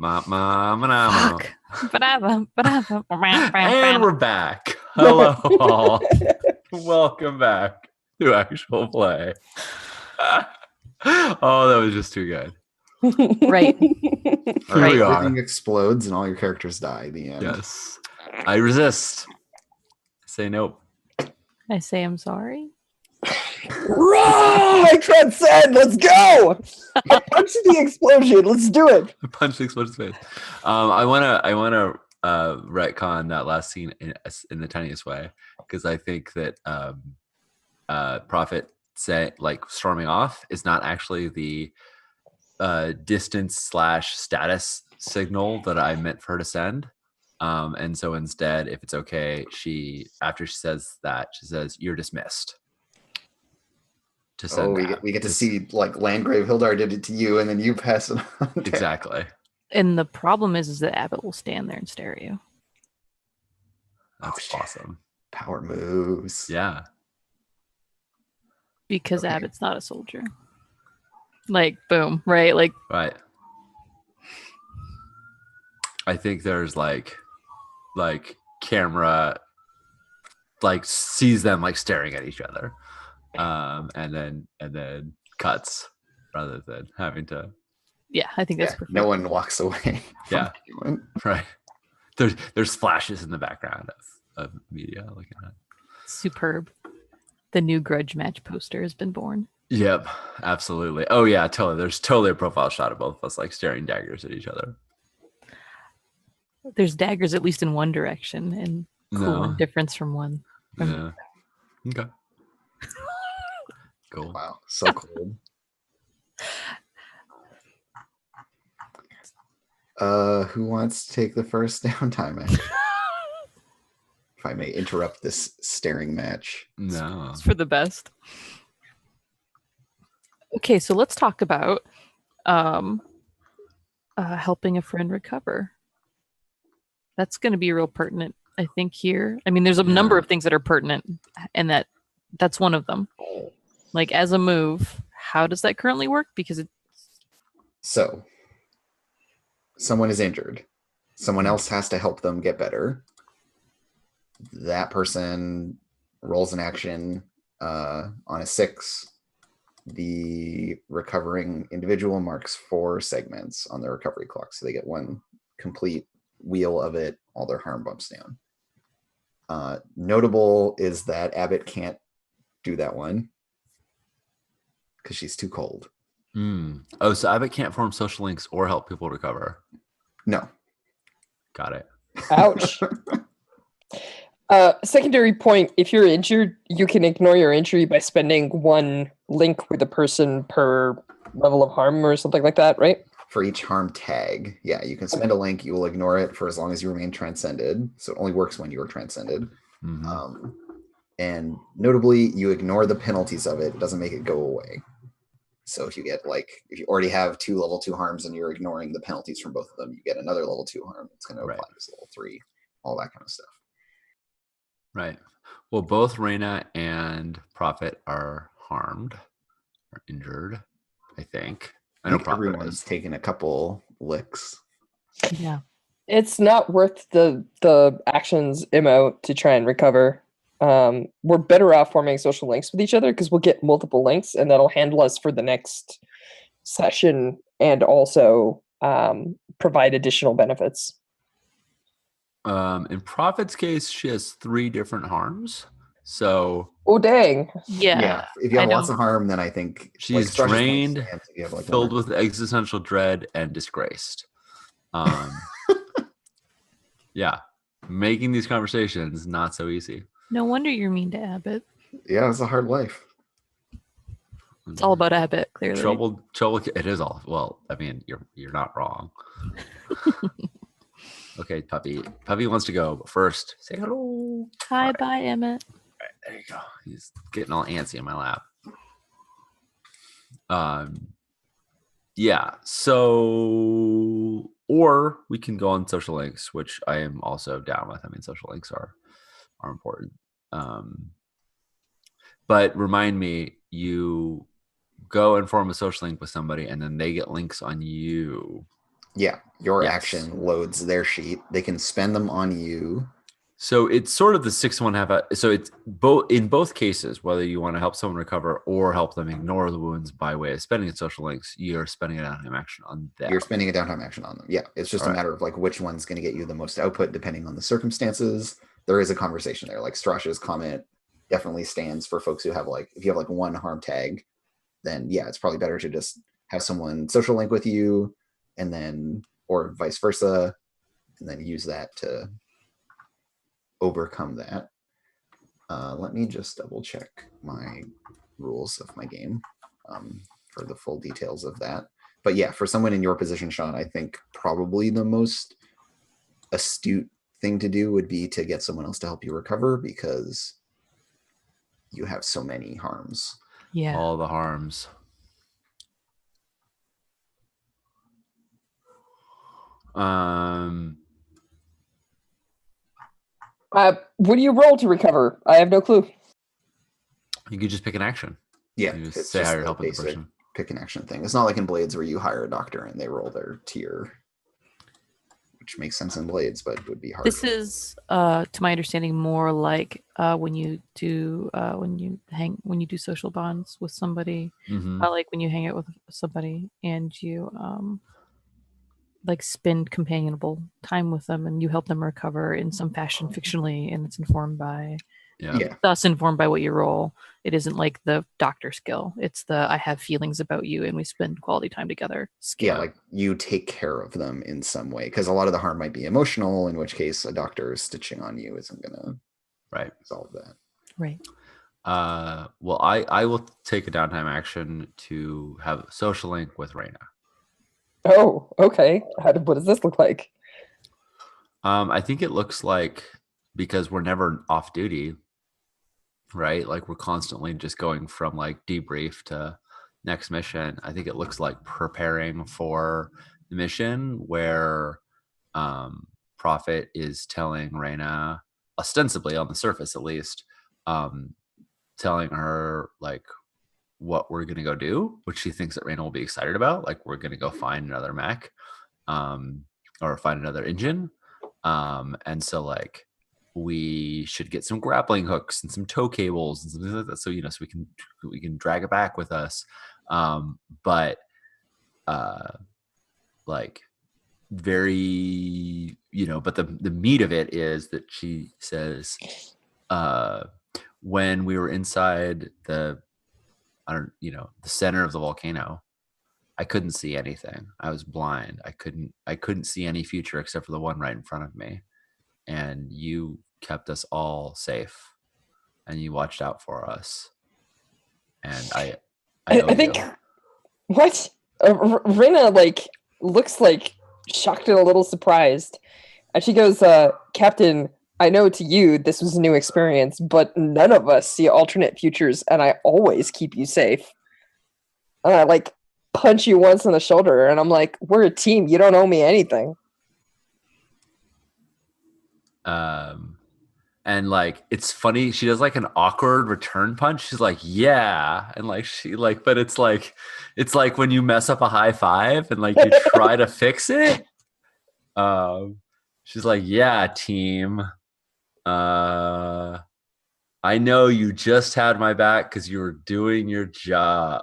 Fuck. And we're back. Hello, all. Welcome back to Actual Play. Oh, that was just too good. Right. Here we are. Everything explodes and all your characters die at the end. Yes. I resist. Say nope. I say I'm sorry. I transcend. Let's go. Punch the explosion. Let's do it. Punch the explosion face. I wanna retcon that last scene in the tiniest way, because I think that Prophet storming off is not actually the distance / status signal that I meant for her to send. And so instead, if it's okay, after she says that, she says, "You're dismissed." To send we get to see like Landgrave Hildar did it to you, and then you pass it on. Exactly. And the problem is that Abbott will stand there and stare at you. That's awesome. Power moves. Yeah. Because Abbott's not a soldier. Like, boom, right? Like, right. I think there's like camera sees them like staring at each other. And then cuts rather than having to. Yeah, I think that's perfect. No one walks away. Yeah, right. There's flashes in the background of media looking at. Superb. The new Grudge Match poster has been born. Yep, absolutely. Oh yeah, totally. There's totally a profile shot of both of us like staring daggers at each other. There's daggers at least in one direction, and cool difference from one. Yeah. Okay. Cool. Wow, so cool. Who wants to take the first downtime match? If I may interrupt this staring match. No. It's for the best. Okay, so let's talk about helping a friend recover. That's going to be real pertinent, I think, here. I mean, there's a number of things that are pertinent, and that's one of them. Like, as a move, how does that currently work? Because So, someone is injured. Someone else has to help them get better. That person rolls an action on a 6. The recovering individual marks 4 segments on their recovery clock. So they get 1 complete wheel of it, all their harm bumps down. Notable is that Abbott can't do that one because she's too cold. Oh, so Abbott can't form social links or help people recover. No. Got it. Ouch. Secondary point, if you're injured, you can ignore your injury by spending 1 link with a person per level of harm or something like that, right? For each harm tag. Yeah, you can spend a link, you will ignore it for as long as you remain transcended. So it only works when you are transcended. Mm-hmm. And notably, you ignore the penalties of it. It doesn't make it go away. So if you get if you already have 2 level 2 harms and you're ignoring the penalties from both of them, you get another level 2 harm. It's going to apply to level 3, all that kind of stuff. Right. Well, both Reyna and Prophet are harmed or injured, I think. I know Prophet everyone's taken a couple licks. Yeah. It's not worth the actions emote to try and recover. We're better off forming social links with each other because we'll get multiple links and that'll handle us for the next session and also provide additional benefits. In Prophet's case, she has 3 different harms. So oh dang. Yeah. If you have lots of harm, then I think she's drained, filled with existential dread, and disgraced. Yeah. Making these conversations not so easy. No wonder you're mean to Abbott. Yeah, it's a hard life. It's all about Abbott, clearly. Trouble. It is all. Well, I mean, you're not wrong. Okay, Puppy. Puppy wants to go, but first, say hello. Hi, bye, Emmett. All right, there you go. He's getting all antsy in my lap. Yeah. So, or we can go on social links, which I am also down with. I mean, social links are important. But remind me, you go and form a social link with somebody, and then they get links on you. Yeah, your Yes. action loads their sheet. They can spend them on you. So it's sort of the 6.5. So it's both in both cases, whether you want to help someone recover or help them ignore the wounds by way of spending a social links, you're spending a downtime action on them. You're spending a downtime action on them. Yeah, it's just a matter of like which one's going to get you the most output depending on the circumstances. There is a conversation there. Like Strash's comment definitely stands for folks who have like, if you have like one harm tag, then yeah, it's probably better to just have someone social link with you and then, or vice versa, and then use that to overcome that. Let me just double check my rules of my game for the full details of that. But yeah, for someone in your position, Sean, I think probably the most astute thing to do would be to get someone else to help you recover because you have so many harms. Yeah. All the harms. What do you roll to recover? I have no clue. You could just pick an action. Yeah, You it's just say how just you're the helping the basic person. pick an action thing. It's not like in Blades where you hire a doctor and they roll their tier, which makes sense in Blades, but would be hard. This is, to my understanding, more like when you do social bonds with somebody, Mhm. like when you hang out with somebody and you like spend companionable time with them and you help them recover in some fashion fictionally, and it's informed by Yeah. thus informed by what you roll. It isn't like the doctor skill. It's the I have feelings about you and we spend quality time together skill. Yeah, like you take care of them in some way because a lot of the harm might be emotional, in which case a doctor stitching on you isn't going to solve that. Right. Well, I will take a downtime action to have a social link with Reyna. Oh, okay. What does this look like? I think it looks like, because we're never off duty, right? Like we're constantly just going from like debrief to next mission. I think it looks like preparing for the mission where Prophet is telling Reyna, ostensibly on the surface at least, telling her like what we're gonna go do, which she thinks that Reyna will be excited about. Like we're gonna go find another mech, or find another engine. And so like we should get some grappling hooks and some tow cables and something like that. So so we can drag it back with us. But like very, but the meat of it is that she says, when we were inside the center of the volcano, I couldn't see anything. I was blind. I couldn't see any future except for the one right in front of me. And you kept us all safe and you watched out for us. And I think what Reyna like looks like shocked and a little surprised. And she goes, Captain, I know to you this was a new experience, but none of us see alternate futures, and I always keep you safe. And I like punch you once on the shoulder, and I'm like, we're a team. You don't owe me anything. And like it's funny, she does like an awkward return punch. She's like, yeah, and like she like, but it's like when you mess up a high five and like you try to fix it. She's like, yeah, team. I know you just had my back because you were doing your job,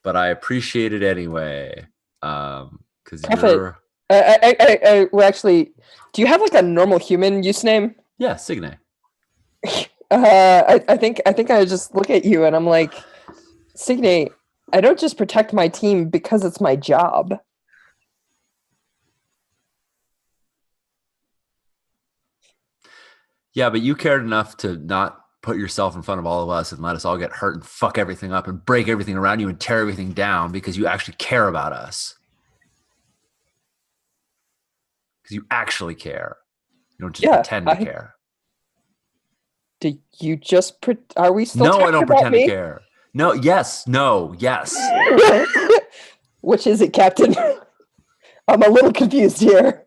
but I appreciate it anyway. Because you're. Well, actually, do you have like a normal human use name? Yeah, Signe. I think I just look at you and I'm like, Signe, I don't just protect my team because it's my job. Yeah, but you cared enough to not put yourself in front of all of us and let us all get hurt and fuck everything up and break everything around you and tear everything down because you actually care about us. Because you actually care. You don't just pretend to care. Do you just are we still No, talking I don't about pretend me? to care. No, yes, no, yes. Which is it, Captain? I'm a little confused here.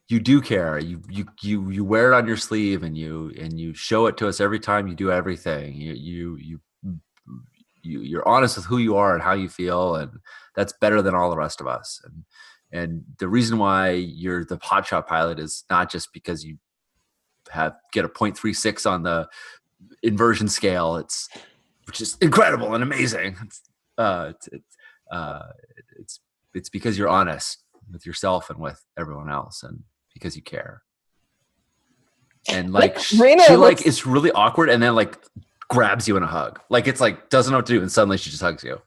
You do care. You wear it on your sleeve and you show it to us every time you do everything. You you're honest with who you are and how you feel, and that's better than all the rest of us. And the reason why you're the hotshot pilot is not just because you get a 0.36 on the inversion scale. Which is incredible and amazing. It's because you're honest with yourself and with everyone else, and because you care. And like Raina she like is really awkward, and then like grabs you in a hug. Like it's like doesn't know what to do, and suddenly she just hugs you.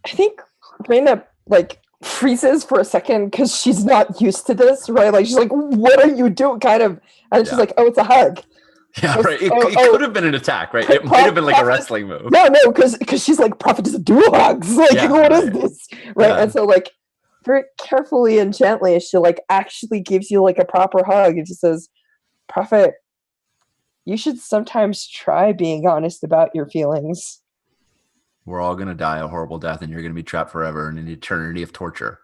I think Raina like freezes for a second because she's not used to this, right? Like she's like, "What are you doing?" Kind of, and she's like, "Oh, it's a hug." Yeah, right. It could have been an attack, right? It might have been like a wrestling move. No, because she's like, Prophet doesn't do hugs. Like, what is this? Right? Yeah. And so, like, very carefully and gently, she like actually gives you like a proper hug, and she says, "Prophet, you should sometimes try being honest about your feelings. We're all gonna die a horrible death, and you're gonna be trapped forever in an eternity of torture."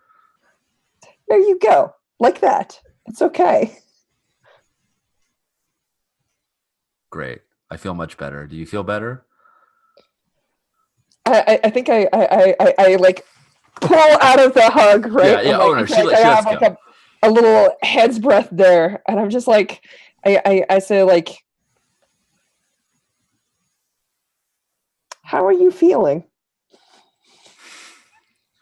There you go, like that. It's okay. Great. I feel much better. Do you feel better? I think I like pull out of the hug, right? Yeah. Like, She have like a little head's breath there, and I'm just like, I say like, how are you feeling?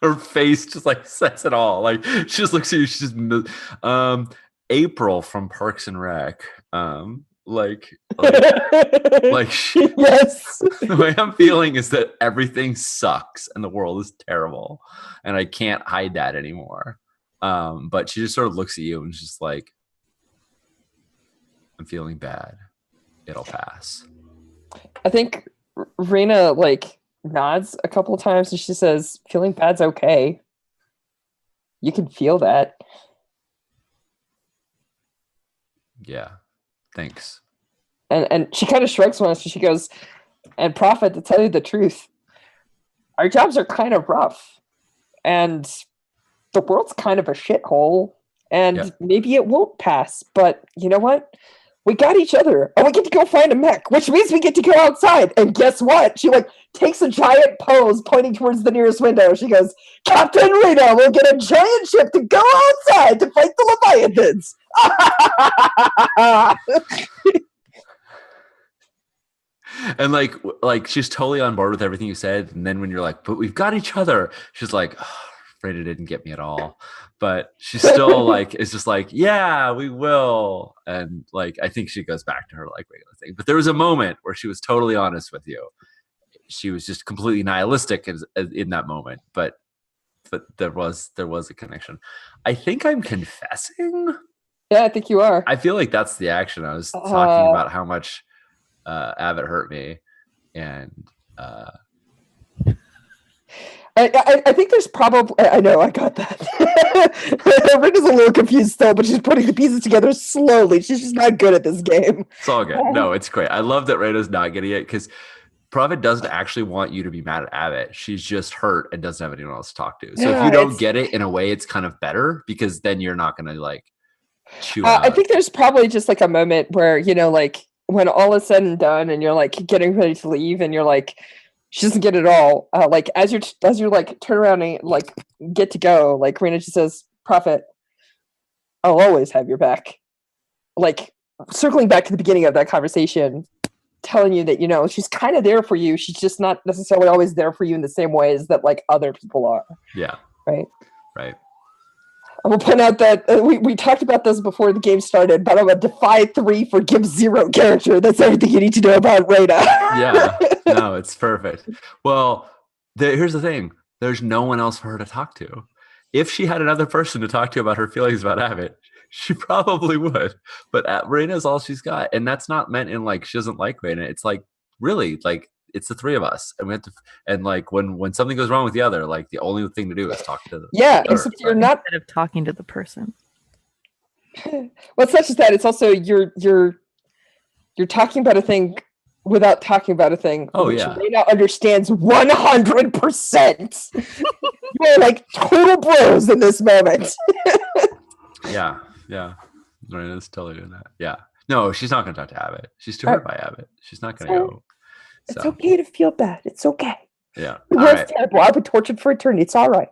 Her face just like says it all. Like she just looks at you. She's just April from Parks and Rec. Like yes. The way I'm feeling is that everything sucks and the world is terrible, and I can't hide that anymore. But she just sort of looks at you and just like, I'm feeling bad. It'll pass. I think Raina like nods a couple of times and she says, "Feeling bad's okay. You can feel that." Yeah. Thanks. And she kind of shrugs once and she goes, "And Prophet, to tell you the truth, our jobs are kind of rough. And the world's kind of a shithole. And maybe it won't pass. But you know what? We got each other. And we get to go find a mech, which means we get to go outside. And guess what?" She like takes a giant pose pointing towards the nearest window. She goes, "Captain Rita will get a giant ship to go outside to fight the Leviathans." And like she's totally on board with everything you said. And then when you're like, "But we've got each other," she's like, "Oh, Rita didn't get me at all." But she's still like, it's just like, "Yeah, we will." And like, I think she goes back to her like regular thing. But there was a moment where she was totally honest with you. She was just completely nihilistic in that moment. But there was a connection. I think I'm confessing. Yeah, I think you are. I feel like that's the action. I was talking about how much Abbott hurt me, and I think there's probably, I know, I got that. Rita's a little confused still, but she's putting the pieces together slowly. She's just not good at this game. It's all good. No, it's great. I love that Rita's not getting it, because Prophet doesn't actually want you to be mad at Abbott. She's just hurt and doesn't have anyone else to talk to. So if you don't get it, in a way, it's kind of better, because then you're not going to like chew out. I think there's probably just like a moment where, you know, like when all is said and done and you're like getting ready to leave and you're like, she doesn't get it all. Like as you're like turn around and like get to go, like Raina just says, "Prophet, I'll always have your back." Like circling back to the beginning of that conversation, telling you that, you know, she's kind of there for you. She's just not necessarily always there for you in the same ways that like other people are. Yeah. Right. Right. I will point out that we talked about this before the game started, but I'm a Defy 3 for Give 0 character. That's everything you need to know about Raina. Yeah. No, it's perfect. Well, here's the thing. There's no one else for her to talk to. If she had another person to talk to about her feelings about Abbott, she probably would. But Raina's all she's got. And that's not meant in like she doesn't like Raina. It's like really like it's the three of us. And we have to, and like when something goes wrong with the other, like the only thing to do is talk to the except you're not instead of talking to the person. Well, it's not just that, it's also you're talking about a thing without talking about a thing. Oh, which yeah. Raina understands 100%. You are like total bros in this moment. Yeah. Raina's totally doing that. Yeah. No, she's not going to talk to Abbott. She's too hurt by Abbott. She's not going to go It's So, okay to feel bad. It's okay. yeah. It All was right. terrible. I've been tortured for eternity. It's all right.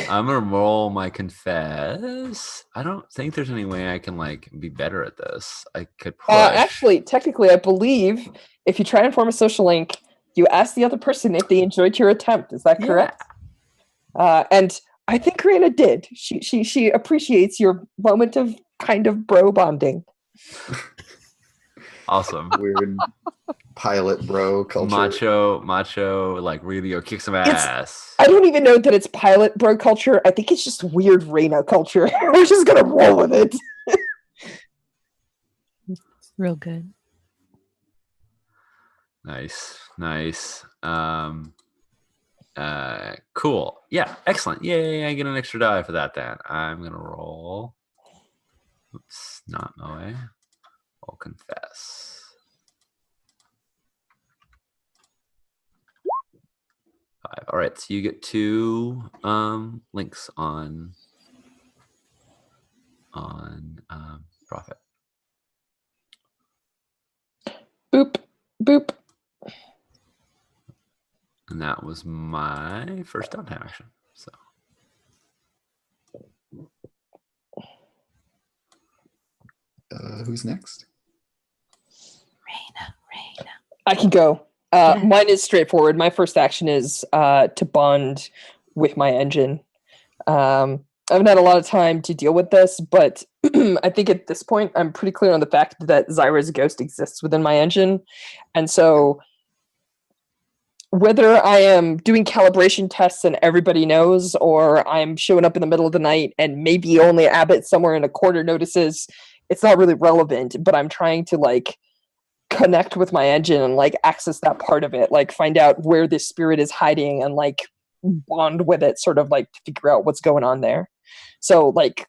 I'm gonna roll my confess. I don't think there's any way I can like be better at this. I could push. Actually, technically, I believe if you try and form a social link, you ask the other person if they enjoyed your attempt. Is that correct? And I think Karina did. She appreciates your moment of kind of bro bonding. Awesome. Weird pilot bro culture. Macho, like really go kick some ass. I don't even know that it's pilot bro culture. I think it's just weird Reina culture. We're just gonna roll with it. Real good. Nice. Cool. Yeah, excellent. Yay, I get an extra die for that then. I'm gonna roll. Oops, not my way. I'll confess. 5. All right, so you get 2 links on Profit. Boop, boop. And that was my first downtime action. So Who's next? Reina. I can go. Yeah. Mine is straightforward. My first action is to bond with my engine. I haven't had a lot of time to deal with this, but I think at this point I'm pretty clear on the fact that Zyra's ghost exists within my engine. And so whether I am doing calibration tests and everybody knows, or I'm showing up in the middle of the night and maybe only Abbott somewhere in a corner notices, it's not really relevant, but I'm trying to like connect with my engine and like access that part of it, like find out where this spirit is hiding and like bond with it, sort of like to figure out what's going on there. So like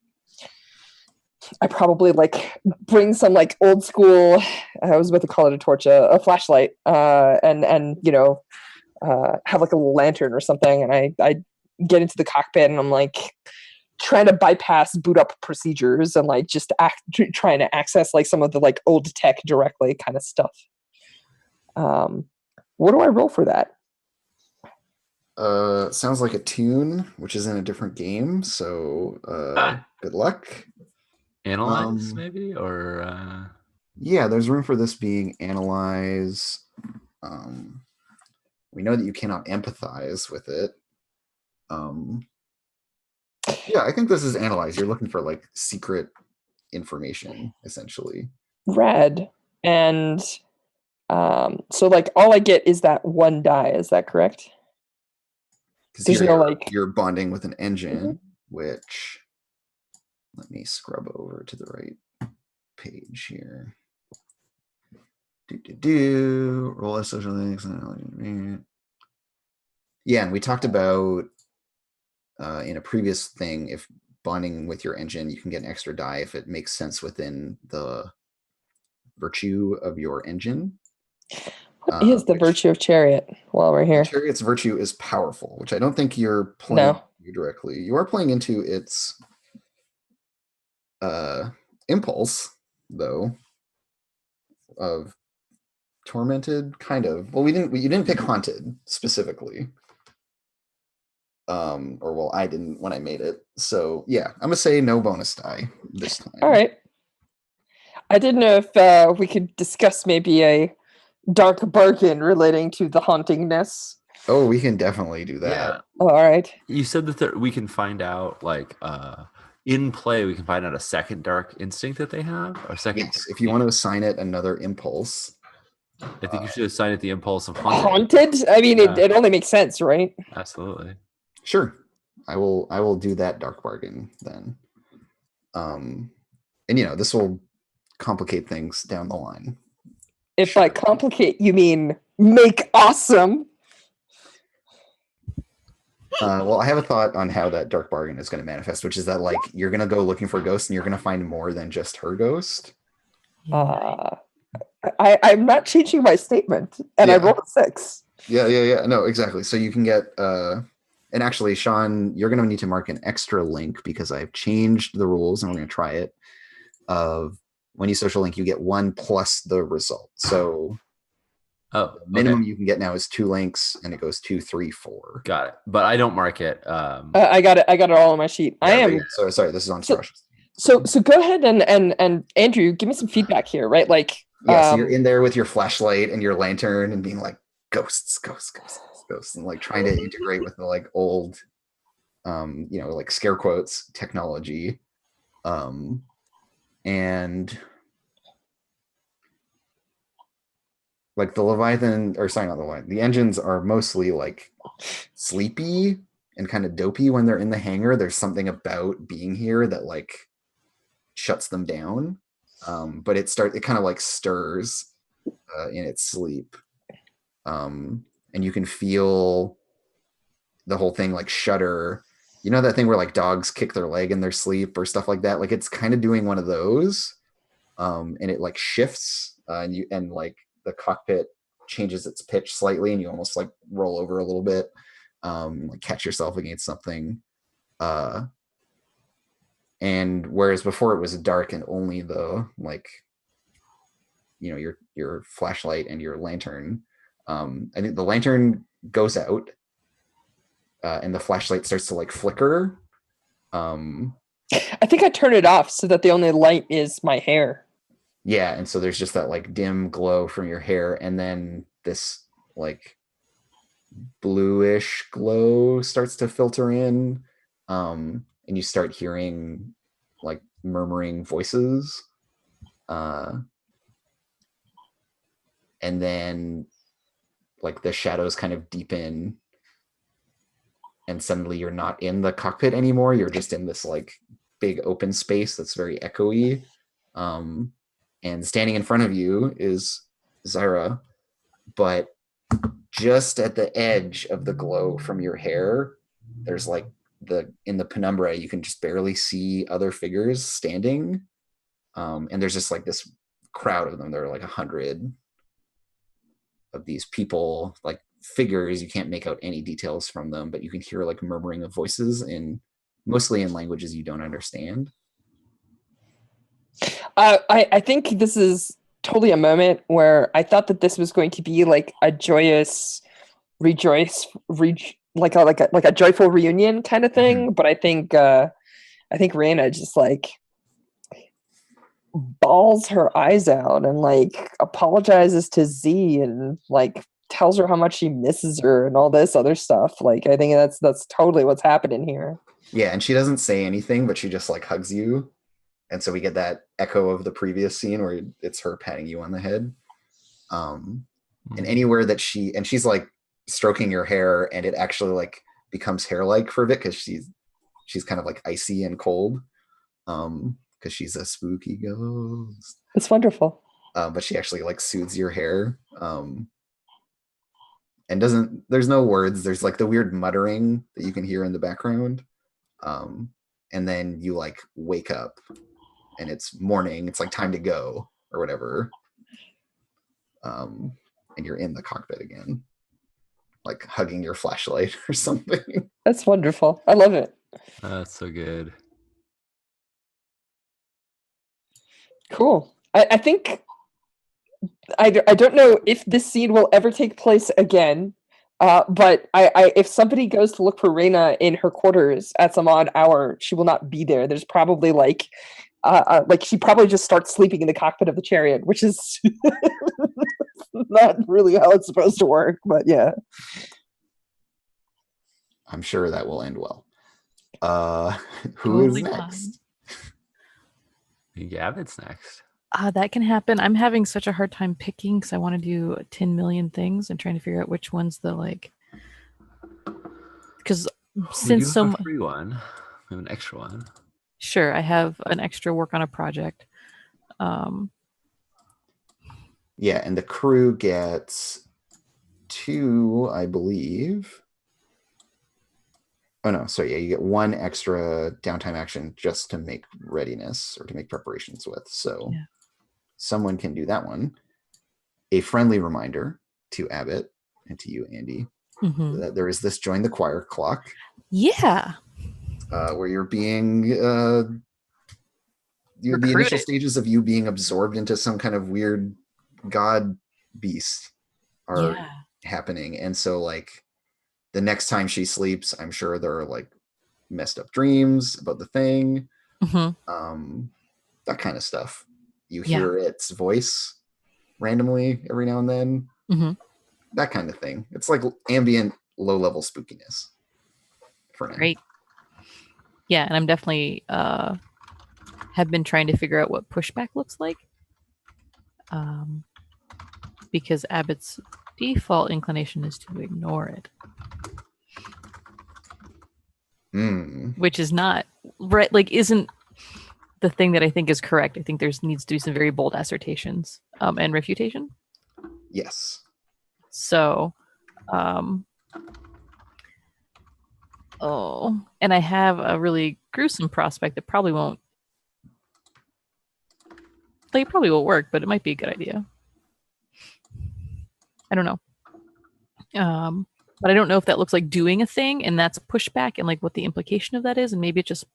I probably like bring some like old school, I was about to call it a torch, a flashlight, and you know, have like a little lantern or something, and I get into the cockpit and I'm like trying to bypass boot up procedures and like just trying to access like some of the like old tech directly kind of stuff. What do I roll for that? Sounds like a tune, which is in a different game. So good luck. analyze maybe, or Yeah, there's room for this being analyze. We know that you cannot empathize with it. Yeah, I think this is analyze. You're looking for like secret information, essentially. Rad. And so like all I get is that one die, is that correct? Because There's no like you're bonding with an engine, which let me scrub over to the right page here. Roll as social links. Yeah, and we talked about in a previous thing, if bonding with your engine, you can get an extra die if it makes sense within the virtue of your engine. what is the virtue of Chariot while we're here? Chariot's virtue is powerful, which I don't think you're playing directly. You are playing into its impulse, though, of tormented, kind of. Well, you didn't pick haunted specifically. Or well, I didn't when I made it. So yeah, I'm gonna say no bonus die this time. All right. I didn't know if we could discuss maybe a dark bargain relating to the hauntingness. Oh, we can definitely do that. yeah. Oh, all right. You said that we can find out like in play we can find out a second dark instinct that they have, or second. Yes, if you want to assign it another impulse. I think you should assign it the impulse of haunted. Haunted? I mean, it only makes sense, right? Absolutely. Sure. I will do that dark bargain then. And you know, this will complicate things down the line. If by complicate you mean make awesome. Well, I have a thought on how that dark bargain is going to manifest, which is that like you're going to go looking for ghosts and you're going to find more than just her ghost. I'm not changing my statement, and I rolled a 6. Yeah. No, exactly. So you can get and actually, Sean, you're going to need to mark an extra link because I've changed the rules and we're going to try it of When you social link, you get 1 plus the result. So Oh, the minimum okay. you can get now is 2 links, and it goes 2, 3, 4. Got it. But I don't mark it. I got it. I got it all on my sheet. I am. So sorry, this is on So- Strush. So go ahead and Andrew, give me some feedback here, right? Like, Yeah, so you're in there with your flashlight and your lantern and being like, ghosts, and like trying to integrate with the like old, like scare quotes technology. And like the Leviathan, or sorry, not the Leviathan, the engines are mostly like sleepy and kind of dopey when they're in the hangar. There's something about being here that like shuts them down. But it kind of like stirs in its sleep. And you can feel the whole thing like shudder. You know that thing where like dogs kick their leg in their sleep or stuff like that? Like it's kind of doing one of those. And it like shifts and like the cockpit changes its pitch slightly and you almost like roll over a little bit, like catch yourself against something. And whereas before it was dark and only the like, your flashlight and your lantern, I think the lantern goes out and the flashlight starts to like flicker. I think I turn it off so that the only light is my hair. Yeah, and so there's just that like dim glow from your hair, and then this like bluish glow starts to filter in, and you start hearing like murmuring voices, and then like the shadows kind of deepen, and suddenly you're not in the cockpit anymore. You're just in this like big open space that's very echoey. And standing in front of you is Zyra, but just at the edge of the glow from your hair, there's like in the penumbra, you can just barely see other figures standing. And there's just like this crowd of them. There are like 100 of these people, like figures. You can't make out any details from them, but you can hear like murmuring of voices mostly in languages you don't understand. I think this is totally a moment where I thought that this was going to be like a joyous like a joyful reunion kind of thing, but I think Raina just like bawls her eyes out and like apologizes to Z and like tells her how much she misses her and all this other stuff. Like I think that's totally what's happening here. Yeah, and she doesn't say anything, but she just like hugs you. And so we get that echo of the previous scene where it's her patting you on the head. And anywhere that she's like stroking your hair, and it actually like becomes hair-like for a bit because she's kind of like icy and cold. Because she's a spooky ghost. It's wonderful. But she actually like soothes your hair. And there's no words. There's like the weird muttering that you can hear in the background. And then you like wake up and it's morning. It's like time to go or whatever. And you're in the cockpit again, like hugging your flashlight or something. That's wonderful. I love it. That's so good. Cool. I think I don't know if this scene will ever take place again, but if somebody goes to look for Raina in her quarters at some odd hour, she will not be there. There's probably like she probably just starts sleeping in the cockpit of the chariot, which is not really how it's supposed to work, but yeah. I'm sure that will end well. Who Totally is fine. next? Gavin's next. That can happen. I'm having such a hard time picking because I want to do 10 million things and trying to figure out which one's the like. Because since we do have a free one, we have an extra one. Sure, I have an extra work on a project. Yeah, and the crew gets 2, I believe. Oh no, sorry, yeah, you get 1 extra downtime action just to make readiness or to make preparations with. So yeah. Someone can do that one. A friendly reminder to Abbott and to you, Andy, that there is this join the choir clock. Yeah. Where you're being the recruit initial it. stages of you being absorbed into some kind of weird god beast are Yeah. happening. And so like the next time she sleeps, I'm sure there are like messed up dreams about the thing. That kind of stuff. You Yeah. hear its voice randomly every now and then. Mhm. That kind of thing. It's like ambient low level spookiness for now. Great. Yeah, and I'm definitely have been trying to figure out what pushback looks like. Because Abbott's default inclination is to ignore it, which is not right. Like, isn't the thing that I think is correct. I think there's needs to be some very bold assertions and refutation. Yes. So, and I have a really gruesome prospect that probably won't. Like, it probably will work, but it might be a good idea. I don't know. But I don't know if that looks like doing a thing, and that's pushback, and like what the implication of that is, and maybe it just.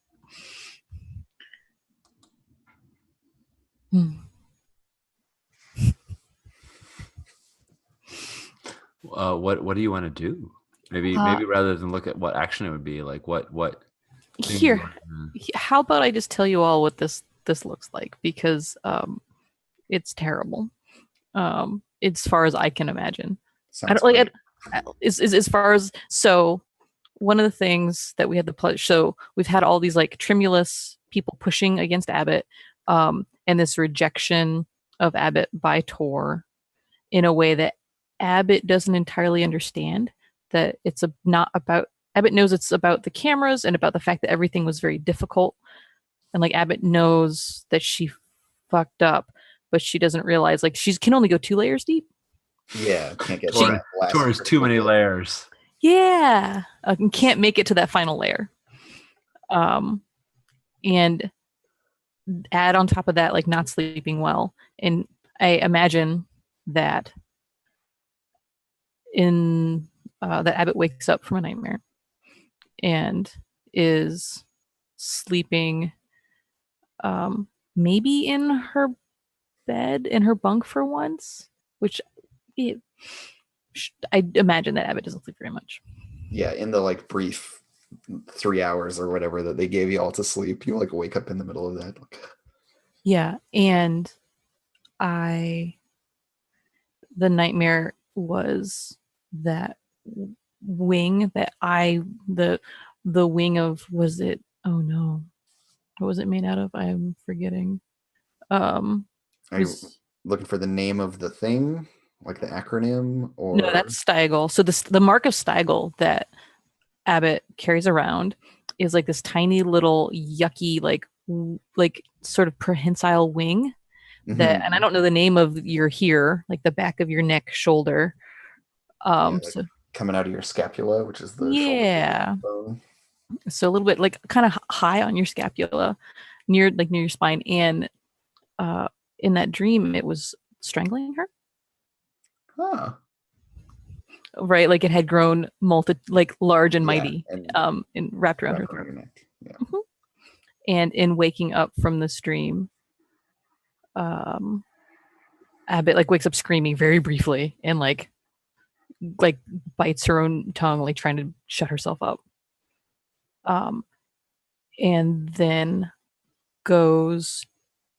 What do you want to do? Maybe rather than look at what action it would be, like what thing you Here, want to- how about I just tell you all what this looks like, because it's terrible. As far as I can imagine. I Sounds don't like great. it. Is as far as so. One of the things that we had the pleasure, so we've had all these like tremulous people pushing against Abbott, and this rejection of Abbott by Tor in a way that Abbott doesn't entirely understand. That it's not about Abbott knows it's about the cameras and about the fact that everything was very difficult, and like Abbott knows that she fucked up, but she doesn't realize like she can only go 2 layers deep. Yeah, can't get Tor's too many layers. Yeah, and can't make it to that final layer. And add on top of that, like not sleeping well. And I imagine that that Abbott wakes up from a nightmare and is sleeping, maybe in her bed, in her bunk for once, which I imagine that Abbott doesn't sleep very much. Yeah, in the like brief 3 hours or whatever that they gave you all to sleep, you like wake up in the middle of that. Yeah, and the nightmare was that wing that the wing of, was it, oh no, what was it made out of? I'm forgetting. Are you looking for the name of the thing, like the acronym, or no, that's Steigl. So the mark of Steigl that Abbott carries around is like this tiny little yucky like sort of prehensile wing that, and I don't know the name of your here, like the back of your neck, shoulder. like So coming out of your scapula, which is the yeah, shoulder bone. So a little bit like kind of high on your scapula, near your spine, and in that dream it was strangling her. Huh. Right, like it had grown large and Yeah, mighty, and wrapped around her throat. your neck. Yeah. Mhm. And in waking up from this dream, Abbott like wakes up screaming very briefly and like bites her own tongue, like trying to shut herself up. And then goes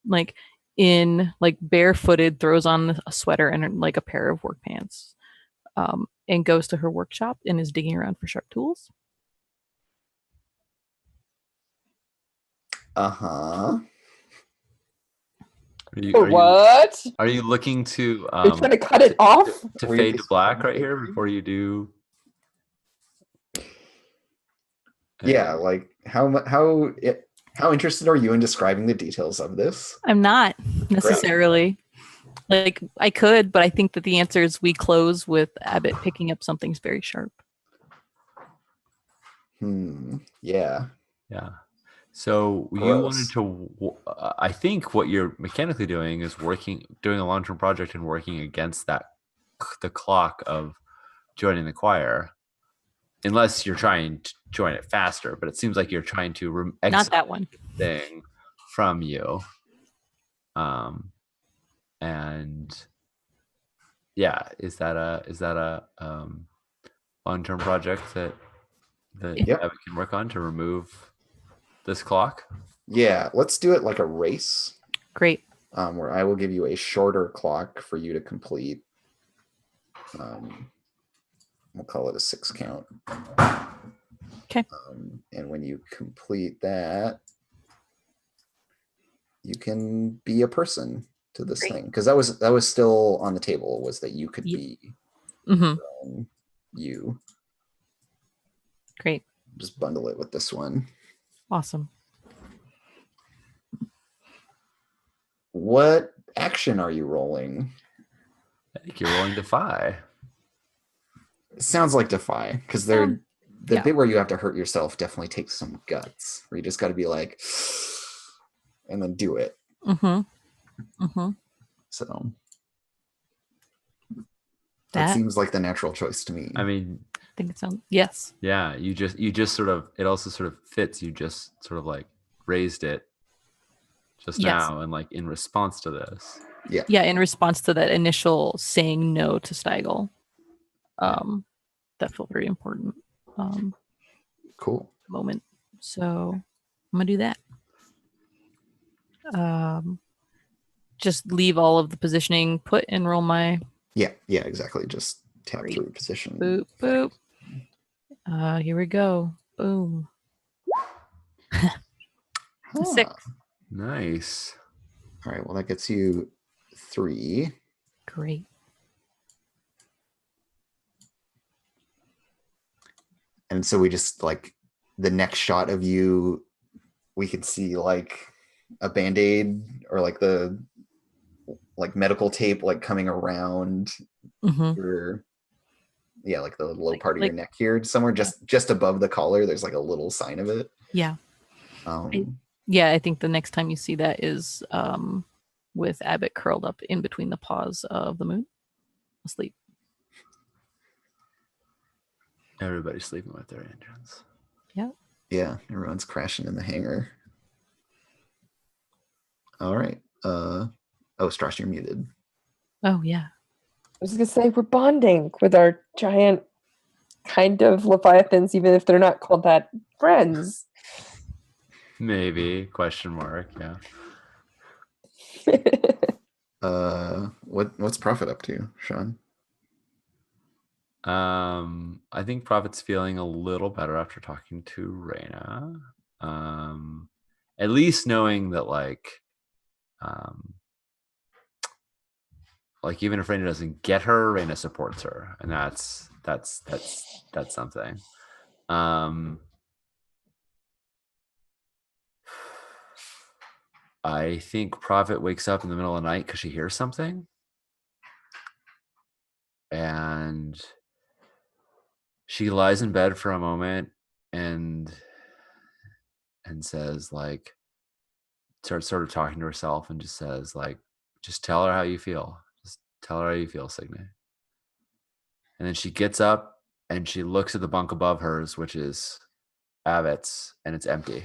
like in like barefooted, throws on a sweater and like a pair of work pants, and goes to her workshop and is digging around for sharp tools. Uh-huh. What? Are you looking to Are you trying to cut it off? to fade to black right here before you do? Yeah, like how interested are you in describing the details of this? I'm not necessarily. Like I could, but I think that the answer is we close with Abbott picking up something's very sharp. Yeah. Yeah. So you wanted to, I think what you're mechanically doing is doing a long-term project and working against the clock of joining the choir, unless you're trying to join it faster. But it seems like you're trying to not that one thing from you. And yeah, is that a long-term project that Yep. Evan can work on to remove this clock? Yeah, let's do it like a race, Great. where I will give you a shorter clock for you to complete. We'll call it a 6 count. Okay. And when you complete that, you can be a person to this Great. thing, because that was still on the table, was that you could Yep. be Mm-hmm. you. Great. Just bundle it with this one. Awesome. What action are you rolling? I think you're rolling Defy. It sounds like Defy, because they're the yeah. bit where you have to hurt yourself definitely takes some guts, where you just got to be like, and then do it. Mm-hmm. Mm-hmm. So that seems like the natural choice to me. I mean, I think it sounds, yes. Yeah, you just sort of, it also sort of fits. You just sort of like raised it just now, and like in response to this. Yeah, in response to that initial saying no to Steigl. That felt very important. Cool. Moment. So I'm gonna do that. Just leave all of the positioning put and roll my Yeah, exactly. Just tap through position. boop boop. Here we go. Boom. 6. Nice. All right, well, that gets you 3. Great. And so we just like the next shot of you, we could see like a band-aid or like the like medical tape like coming around your, like the low part of your neck here, somewhere just above the collar. There's like a little sign of it. Yeah. I think the next time you see that is with Abbott curled up in between the paws of the moon, asleep. Everybody's sleeping with their engines. Yeah. Yeah, everyone's crashing in the hangar. All right. Strash, you're muted. Oh yeah. I was gonna say we're bonding with our giant kind of leviathans, even if they're not called that, friends. Maybe ? Yeah. What's Prophet up to, Sean? I think Prophet's feeling a little better after talking to Reyna. At least knowing that like even if Reyna doesn't get her, Reyna supports her, and that's something. I think Prophet wakes up in the middle of the night because she hears something, and she lies in bed for a moment and says like, starts sort of talking to herself and just says like, just tell her how you feel. Just tell her how you feel, Signe. And then she gets up and she looks at the bunk above hers, which is Abbott's, and it's empty.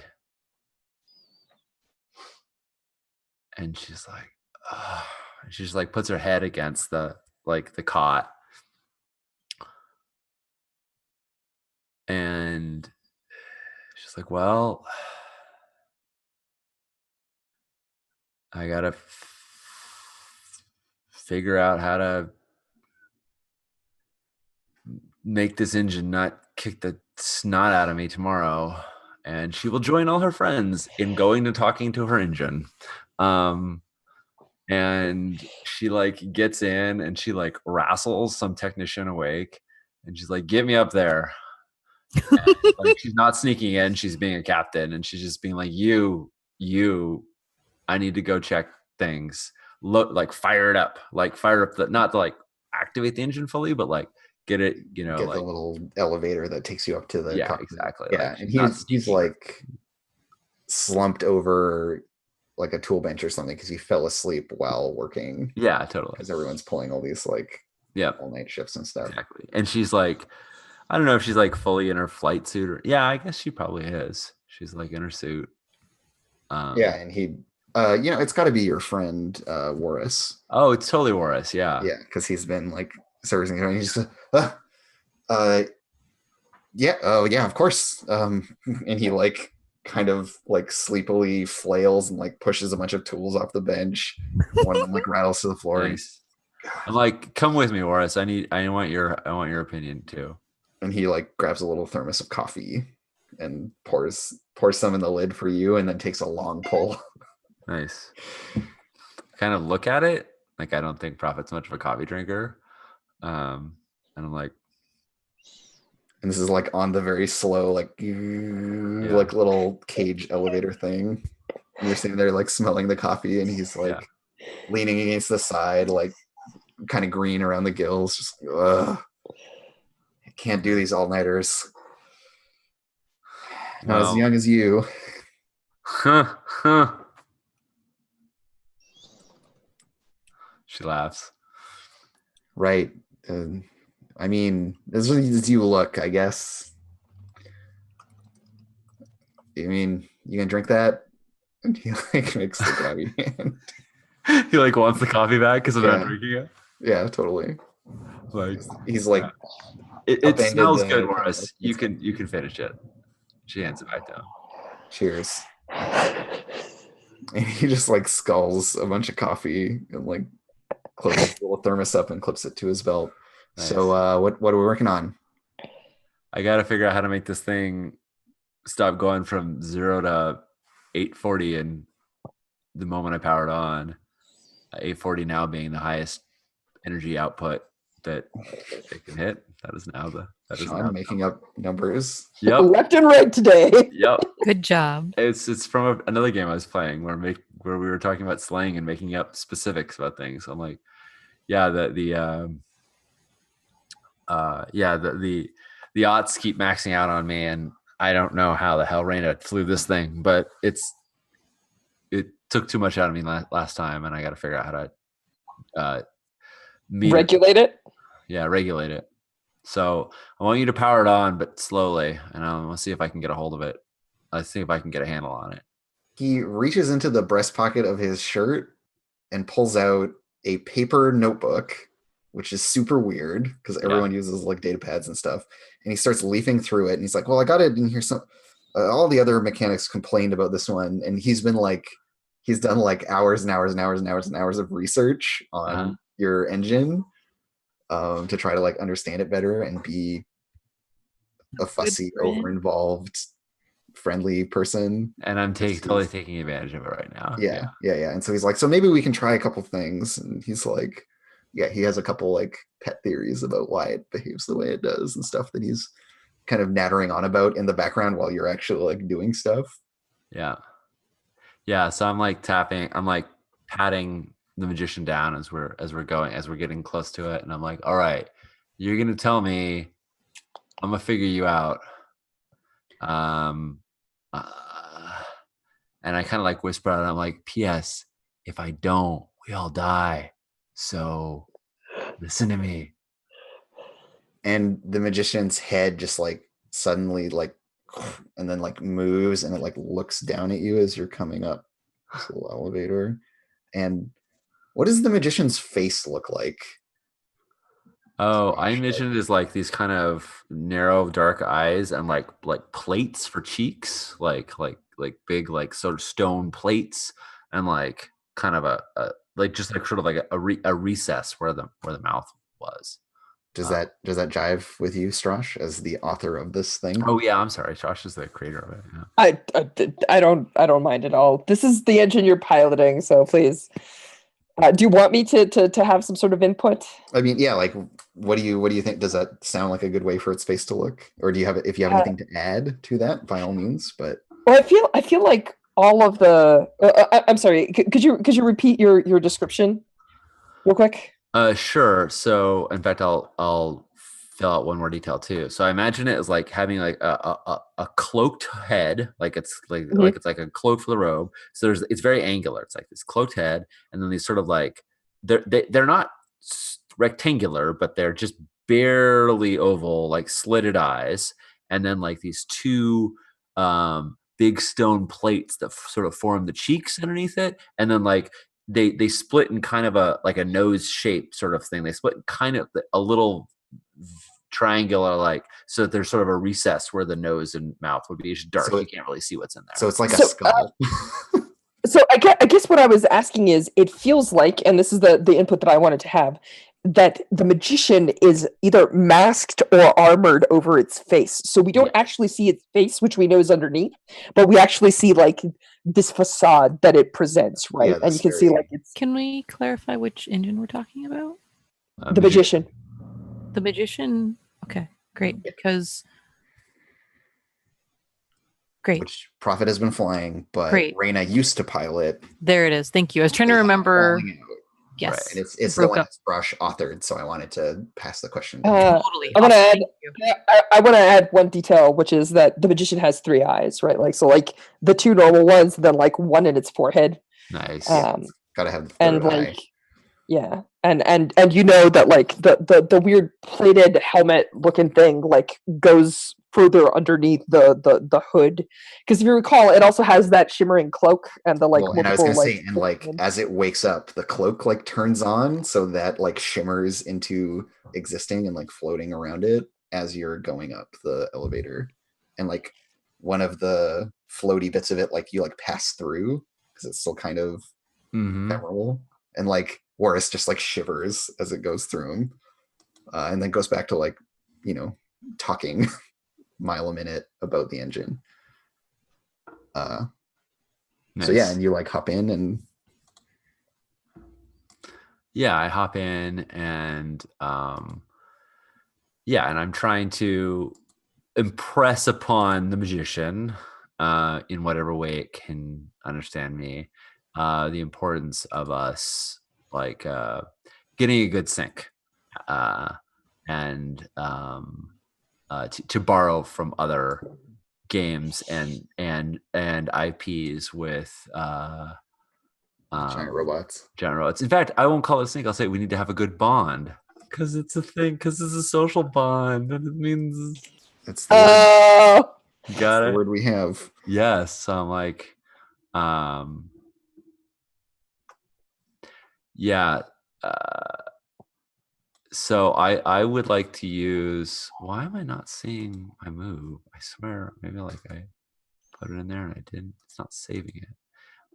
And she's like, ugh. She just like puts her head against the cot. And she's like, well, I gotta figure out how to make this engine not kick the snot out of me tomorrow. And she will join all her friends in going to talking to her engine. And she like gets in and she like wrestles some technician awake, and she's like, get me up there. And, like, she's not sneaking in, she's being a captain, and she's just being like, you, I need to go check things. Look, like fire it up, not to like activate the engine fully, but like get it, get like the little elevator that takes you up to the cockpit. Exactly. Yeah, like, and he's like slumped over like a tool bench or something because he fell asleep while working. Yeah, totally. Because everyone's pulling all these like all night shifts and stuff. Exactly. And she's like, I don't know if she's like fully in her flight suit or I guess she probably is. She's like in her suit. And he It's got to be your friend Warris. Oh, it's totally Warris. Yeah. Yeah, because he's been like servicing her, and he's just yeah, oh yeah, of course. And he like kind of like sleepily flails and like pushes a bunch of tools off the bench. One of them like rattles to the floor. Nice. I'm like, come with me, Warris. I want your opinion too. And he like grabs a little thermos of coffee and pours some in the lid for you, and then takes a long pull. Nice. Kind of look at it. Like, I don't think Prophet's much of a coffee drinker. And I'm like, And this is like on the very slow, like little cage elevator thing. And you're sitting there like smelling the coffee, and he's like leaning against the side, like kind of green around the gills, just ugh. I can't do these all-nighters. Not as young as you. She laughs. Right. I mean, as you look, I guess. I mean, you can drink that? And he like makes the grabby hand. He like wants the coffee back because I'm not drinking it. Yeah, totally. Like, he's like, it smells good, Morris. You can finish it. She hands it back down. Cheers. And he just like sculls a bunch of coffee and like closes the little thermos up and clips it to his belt. Nice. So what are we working on? I got to figure out how to make this thing stop going from 0 to 840 and the moment I power it on. 840 now being the highest energy output that it can hit. That is now Sean making up numbers. Yep. Left and right today. Yep. Good job. It's from another game I was playing where we were talking about slang and making up specifics about things. So I'm like, yeah, the odds keep maxing out on me, and I don't know how the hell Raina flew this thing, but it took too much out of me last time, and I got to figure out how to regulate it. Yeah, regulate it. So I want you to power it on, but slowly, and I'll see if I can get a hold of it. Let's see if I can get a handle on it. He reaches into the breast pocket of his shirt and pulls out a paper notebook, which is super weird because everyone uses like data pads and stuff. And he starts leafing through it, and he's like, well, I got it in here. Some all the other mechanics complained about this one, and he's done like hours and hours and hours and hours and hours of research on your engine to try to like understand it better and be a fussy, over-involved, friendly person. And I'm totally taking advantage of it right now. Yeah. And so he's like, so maybe we can try a couple things. And he's like, yeah, he has a couple like pet theories about why it behaves the way it does and stuff that he's kind of nattering on about in the background while you're actually like doing stuff. Yeah. So I'm like patting the magician down as we're getting close to it, and I'm like, all right, you're gonna tell me, I'm gonna figure you out. And I kind of like whisper out, and I'm like, P.S. if I don't, we all die. So listen to me. And the magician's head just like suddenly like, and then like moves, and it like looks down at you as you're coming up this little elevator. And what does the magician's face look like? Oh, I envision it as like these kind of narrow, dark eyes and like plates for cheeks, like big, like sort of stone plates, and like kind of a like just like sort of like a recess where the mouth was. Does that jive with you, Strash, as the author of this thing? Oh yeah, I'm sorry. Strash is the creator of it. Yeah. I don't mind at all. This is the engine you're piloting, so please. Do you want me to have some sort of input? I mean, yeah. Like, what do you think? Does that sound like a good way for its face to look? Or do you have if you have anything to add to that, by all means? But well, I feel like all of the. I'm sorry. Could you repeat your description, real quick? Sure. So, in fact, I'll fill out one more detail too. So, I imagine it as like having like a cloaked head, like it's like like it's like a cloak for the robe. So it's very angular. It's like this cloaked head, and then these sort of like they're not rectangular, but they're just barely oval, like slitted eyes, and then like these two big stone plates that sort of form the cheeks underneath it, and then like they split in kind of a like a nose shape sort of thing. They split in kind of a little triangular, like, so that there's sort of a recess where the nose and mouth would be. It's dark, you can't really see what's in there. So it's like a So, skull. So I guess what I was asking is, it feels like, and this is the input that I wanted to have, that the magician is either masked or armored over its face. So we don't actually see its face, which we know is underneath, but we actually see like this facade that it presents, right? Yeah, and you can see like it's Can we clarify which engine we're talking about? the magician. The magician. Okay, great. Because great. Which Prophet has been flying, but Great. Reyna used to pilot. There it is. Thank you. I was trying to remember. Yes, Right. And it's the broke one up. that's Brush authored, so I wanted to pass the question. Totally. I want to Awesome. add. Thank you. I want to add one detail, which is that the magician has 3 eyes, right? Like, so like the 2 normal ones, then like one in its forehead. Nice. Gotta have the And third eye. like, yeah, and you know that like the weird plated helmet looking thing like goes further underneath the hood, because if you recall, it also has that shimmering cloak and the like. Well, and I was multiple, gonna like, say, and like as it wakes up, the cloak like turns on, so that like shimmers into existing and like floating around it as you're going up the elevator, and like one of the floaty bits of it, like you like pass through because it's still kind of ephemeral, and like Warris just like shivers as it goes through him, and then goes back to like, you know, talking mile a minute about the engine. Nice. So yeah, and you like hop in and yeah, I hop in and yeah, and I'm trying to impress upon the magician in whatever way it can understand me, the importance of us like getting a good sync, and to borrow from other games and IPs with giant robots. Giant robots. In fact, I won't call it a sync. I'll say we need to have a good bond, because it's a thing. Because it's a social bond, and it means It's the word, you got the it. word we have. Yes. So I'm like, yeah. So I would like to use. Why am I not seeing my move? I swear, maybe like I put it in there and I didn't. It's not saving it.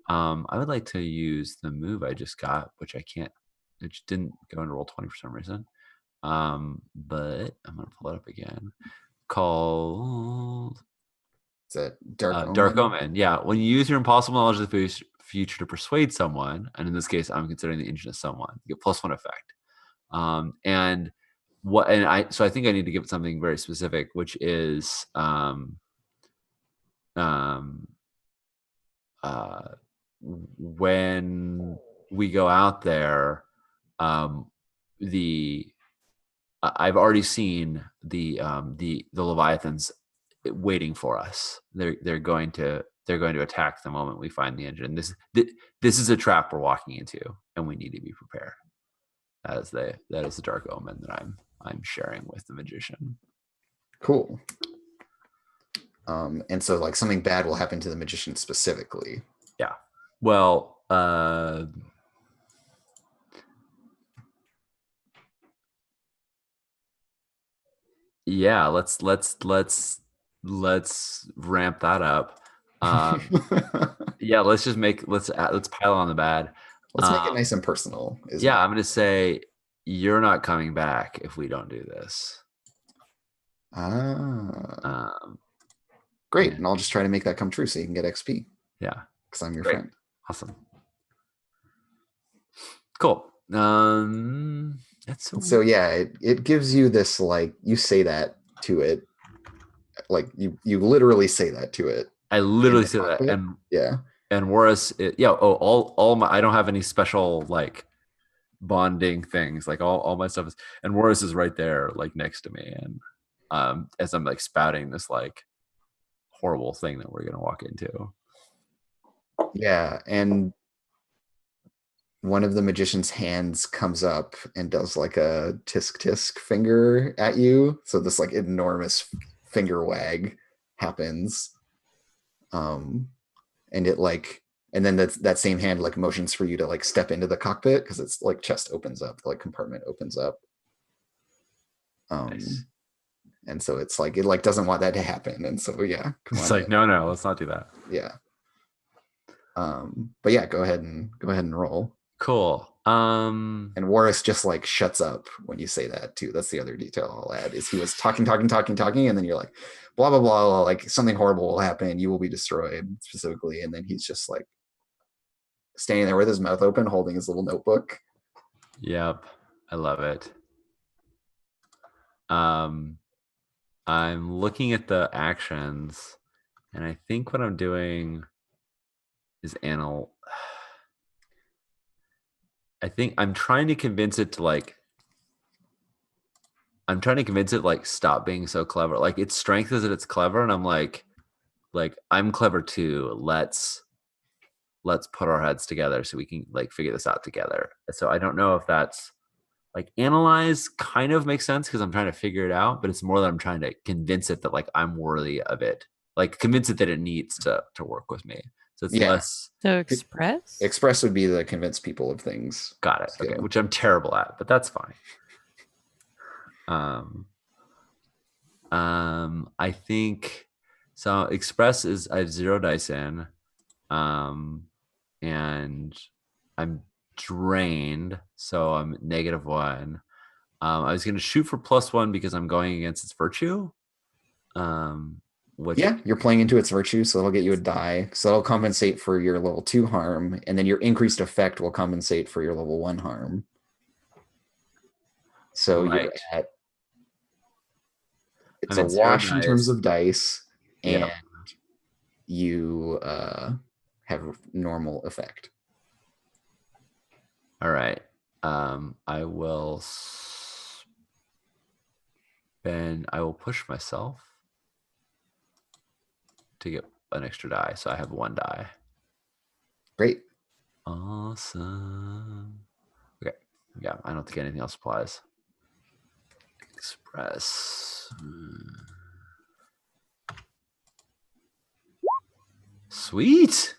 I would like to use the move I just got, which I can't. It just didn't go into roll 20 for some reason. But I'm gonna pull it up again. Called. Is that Dark Omen? Dark Omen. Yeah. When you use your impossible knowledge of the future to persuade someone, and in this case, I'm considering the engine of someone, you get +1 effect. And I think I need to give it something very specific, which is when we go out there, I've already seen the Leviathans waiting for us. They're going to attack the moment we find the engine. This is a trap we're walking into, and we need to be prepared. That is the Dark Omen that I'm sharing with the magician. Cool. And so like something bad will happen to the magician specifically. Yeah. Well, yeah, let's ramp that up. Yeah, let's pile on the bad. Let's make it nice and personal. Yeah, I'm gonna say you're not coming back if we don't do this. Great, yeah. and I'll just try to make that come true so you can get XP. Yeah, because I'm your Great. friend. Awesome. Cool. So yeah, it gives you this, like, you say that to it, like you literally say that to it. I literally say that, and yeah, and Warris, all my, I don't have any special like bonding things, like all my stuff is, and Warris is right there, like next to me, and as I'm like spouting this like horrible thing that we're gonna walk into. Yeah, and one of the magician's hands comes up and does like a tisk tisk finger at you. So this like enormous finger wag happens. and it like, and then that same hand like motions for you to like step into the cockpit because it's like chest opens up, like compartment opens up. Nice. And so it's like it like doesn't want that to happen, and so yeah, come It's on like in. no, let's not do that. Yeah. But yeah, go ahead and roll. Cool. And Warris just like shuts up when you say that too. That's the other detail I'll add is he was talking, and then you're like, blah, blah, blah, blah, like something horrible will happen. You will be destroyed specifically. And then he's just like standing there with his mouth open, holding his little notebook. Yep. I love it. I'm looking at the actions, and I think what I'm doing is I think I'm trying to convince it to like stop being so clever. Like its strength is that it's clever, and I'm like I'm clever too. Let's put our heads together so we can like figure this out together. So I don't know if that's like analyze kind of makes sense because I'm trying to figure it out, but it's more that I'm trying to convince it that like I'm worthy of it. Like convince it that it needs to work with me. So it's less. So express? Express would be the convince people of things. Got it. Okay, which I'm terrible at, but that's fine. I think so. Express is I have 0 dice in, and I'm drained, so I'm -1. I was going to shoot for +1 because I'm going against its virtue. Which, yeah, you're playing into its virtue, so it'll get you a die. So it'll compensate for your level 2 harm, and then your increased effect will compensate for your level 1 harm. So you're at it's a wash in terms of dice, and you have normal effect. All right. I will push myself to get an extra die, so I have 1 die. Great. Awesome. Okay. Yeah, I don't think anything else applies. Express. Sweet.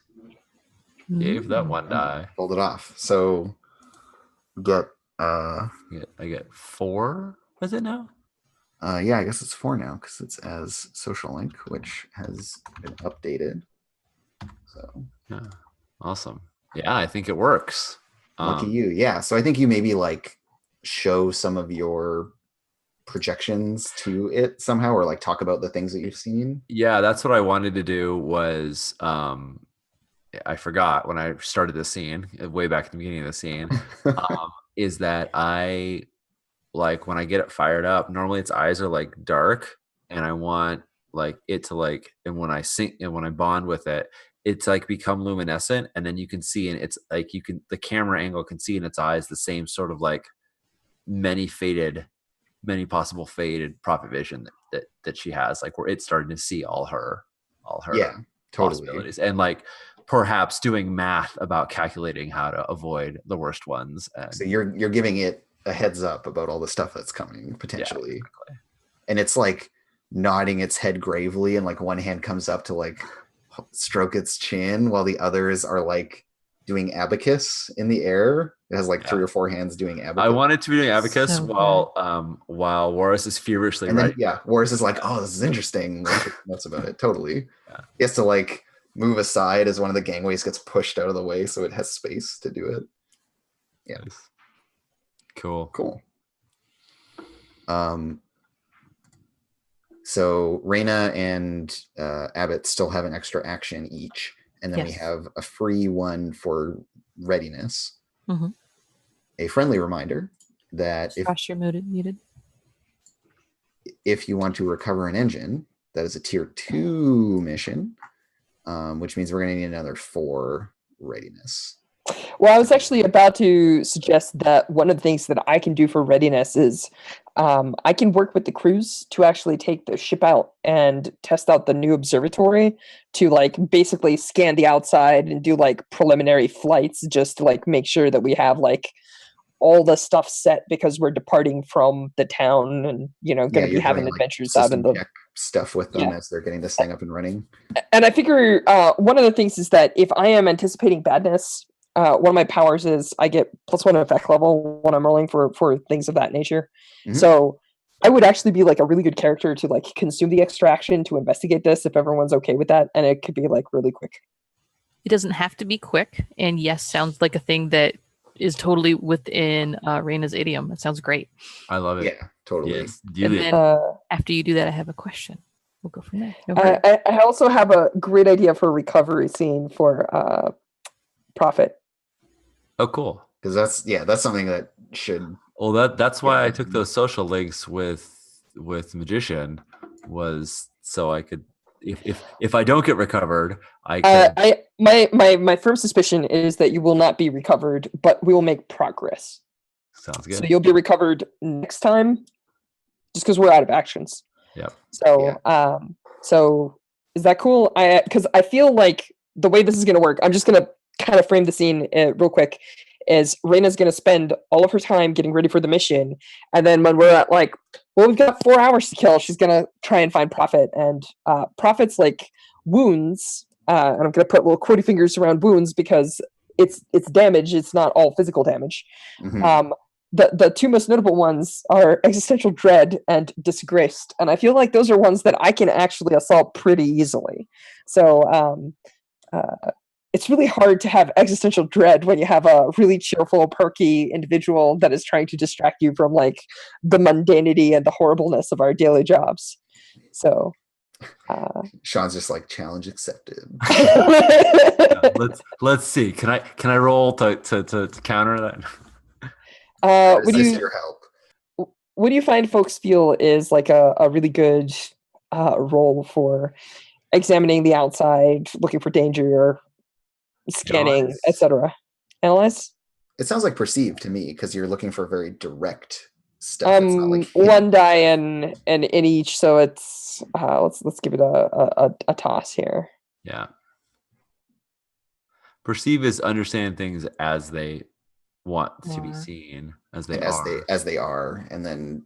Gave that 1 die. Pulled it off. So get I get 4. Is it now? Yeah, I guess it's 4 now because it's as social link, which has been updated. So yeah, awesome. Yeah, I think it works. Lucky you. Yeah, so I think you maybe like show some of your projections to it somehow, or like talk about the things that you've seen. Yeah, that's what I wanted to do. Was I forgot when I started the scene way back at the beginning of the scene. Is that I like when I get it fired up, normally its eyes are like dark, and I want like it to like, and when I sync and when I bond with it, it's like become luminescent, and then you can see, and it's like the camera angle can see in its eyes the same sort of like many possible faded prophet vision that she has, like where it's starting to see all her yeah, totally. possibilities, and like perhaps doing math about calculating how to avoid the worst ones. And so you're giving it a heads up about all the stuff that's coming potentially. Yeah, exactly. And it's like nodding its head gravely, and like one hand comes up to like stroke its chin while the others are like doing abacus in the air. It has like 3 or 4 hands doing abacus. I wanted to be doing abacus So while Warris is feverishly and then, writing. yeah, Warris is like, oh, this is interesting. That's about it. Totally. Yeah. He has to like move aside as one of the gangways gets pushed out of the way so it has space to do it. Yeah. Nice. Cool. So Reyna and Abbott still have an extra action each, and then we have a free one for readiness. Mm-hmm. A friendly reminder that Josh, you're muted. If you want to recover an engine, that is a tier 2 mission, which means we're going to need another 4 readiness. Well, I was actually about to suggest that one of the things that I can do for readiness is I can work with the crews to actually take the ship out and test out the new observatory to like basically scan the outside and do like preliminary flights just to like make sure that we have like all the stuff set because we're departing from the town and going to be you're having doing, adventures out in system the check stuff with them as they're getting this thing up and running. And I figure one of the things is that if I am anticipating badness, one of my powers is I get +1 effect level when I'm rolling for things of that nature. Mhm. So I would actually be like a really good character to like consume the extraction to investigate this if everyone's okay with that, and it could be like really quick. It doesn't have to be quick, and yes, sounds like a thing that is totally within Raina's idiom. It sounds great. I love it. Yeah, totally. Yes, do And it. then after you do that, I have a question. We'll go from there. Go for it. I also have a great idea for a recovery scene for Prophet. Oh, cool. Because that's something that should. Well, that's why I took those social links with Magician, was so I could, if I don't get recovered, I can. My firm suspicion is that you will not be recovered, but we will make progress. Sounds good. So you'll be recovered next time, just because we're out of actions. Yep. So so is that cool? Because I feel like the way this is going to work, I'm just going to kind of frame the scene real quick. Is Raina's going to spend all of her time getting ready for the mission, and then when we're at we've got 4 hours to kill, she's going to try and find Prophet, and Prophet's like wounds, and I'm going to put little quotey fingers around wounds because it's damage, it's not all physical damage. Mhm. The two most notable ones are existential dread and disgraced, and I feel like those are ones that I can actually assault pretty easily. So it's really hard to have existential dread when you have a really cheerful, perky individual that is trying to distract you from the mundanity and the horribleness of our daily jobs. So Sean's just like, challenge accepted. Let's see. Can I roll to counter that? What is your help? What do you find folks feel is like a really good role for examining the outside, looking for danger, scanning, etc.? Analyze? It sounds like perceive to me because you're looking for very direct stuff. It's not like one die in each, so it's let's give it a toss here. Yeah. Perceive is understand things as they want to be seen, as they are, and then